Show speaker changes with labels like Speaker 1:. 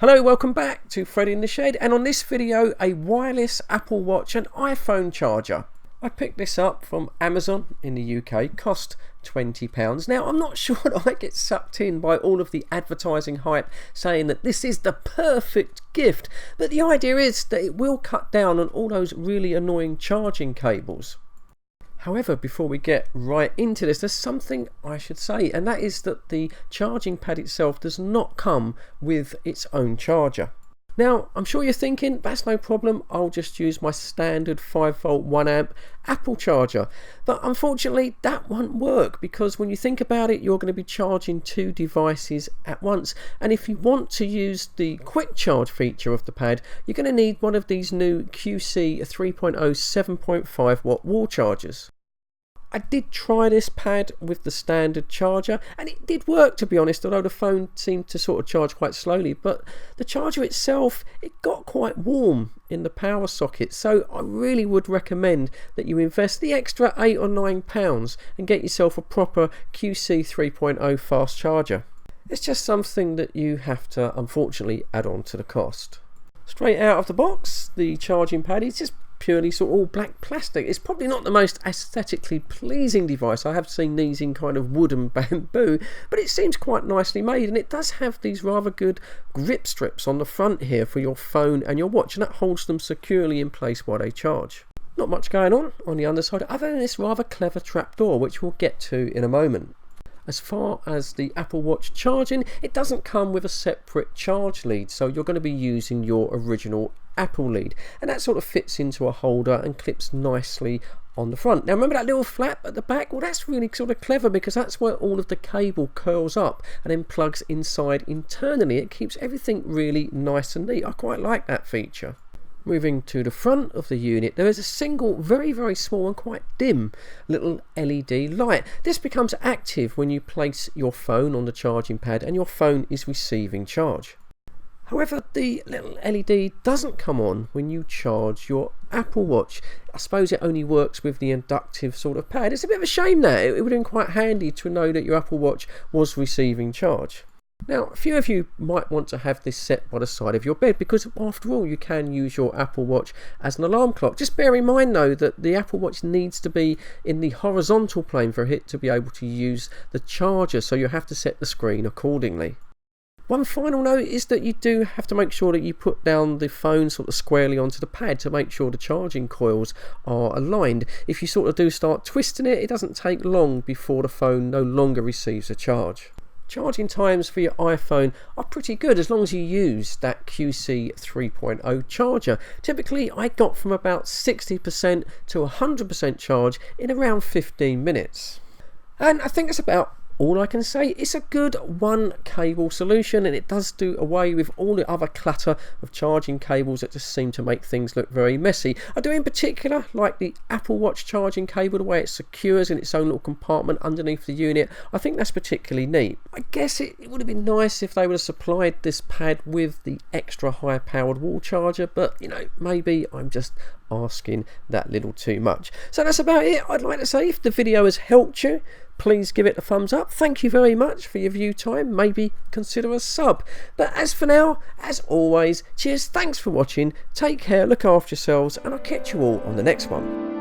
Speaker 1: Hello, welcome back to Fred in the Shed, and on this video a wireless Apple Watch and iPhone charger. I picked this up from Amazon in the UK, cost £20. Now I'm not sure that I get sucked in by all of the advertising hype saying that this is the perfect gift, but the idea is that it will cut down on all those really annoying charging cables. However, before we get right into this, there's something I should say, and that is that the charging pad itself does not come with its own charger. Now, I'm sure you're thinking, that's no problem, I'll just use my standard 5V 1A Apple charger. But unfortunately, that won't work, because when you think about it, you're going to be charging two devices at once. And if you want to use the quick charge feature of the pad, you're going to need one of these new QC 3.0 7.5 watt wall chargers. I did try this pad with the standard charger, and it did work, to be honest, although the phone seemed to sort of charge quite slowly. But the charger itself, it got quite warm in the power socket, so I really would recommend that you invest the extra £8 or £9 and get yourself a proper QC 3.0 fast charger. It's just something that you have to unfortunately add on to the cost. Straight out of the box, the charging pad is just purely sort of all black plastic. It's probably not the most aesthetically pleasing device. I have seen these in kind of wood and bamboo, but it seems quite nicely made, and it does have these rather good grip strips on the front here for your phone and your watch, and that holds them securely in place while they charge. Not much going on the underside other than this rather clever trapdoor, which we'll get to in a moment. As far as the Apple Watch charging, it doesn't come with a separate charge lead, so you're going to be using your original Apple lead, and that sort of fits into a holder and clips nicely on the front. Now remember that little flap at the back? Well, that's really sort of clever, because that's where all of the cable curls up and then plugs inside internally. It keeps everything really nice and neat. I quite like that feature. Moving to the front of the unit, there is a single very small and quite dim little LED light. This becomes active when you place your phone on the charging pad and your phone is receiving charge. However, the little LED doesn't come on when you charge your Apple Watch. I suppose it only works with the inductive sort of pad. It's a bit of a shame that it would have been quite handy to know that your Apple Watch was receiving charge. Now, a few of you might want to have this set by the side of your bed, because after all, you can use your Apple Watch as an alarm clock. Just bear in mind though that the Apple Watch needs to be in the horizontal plane for it to be able to use the charger, so you have to set the screen accordingly. One final note is that you do have to make sure that you put down the phone sort of squarely onto the pad to make sure the charging coils are aligned. If you sort of do start twisting it, it doesn't take long before the phone no longer receives a charge. Charging times for your iPhone are pretty good as long as you use that QC 3.0 charger. Typically I got from about 60% to 100% charge in around 15 minutes. And I think that's about all I can say. It's a good one cable solution, and it does do away with all the other clutter of charging cables that just seem to make things look very messy. I do in particular like the Apple Watch charging cable, the way it secures in its own little compartment underneath the unit. I think that's particularly neat. I guess it would have been nice if they would have supplied this pad with the extra high powered wall charger, but you know, maybe I'm just asking that little too much. So that's about it. I'd like to say, if the video has helped you, please give it a thumbs up. Thank you very much for your view time. Maybe consider a sub. But as for now, as always, cheers, thanks for watching, take care, look after yourselves, and I'll catch you all on the next one.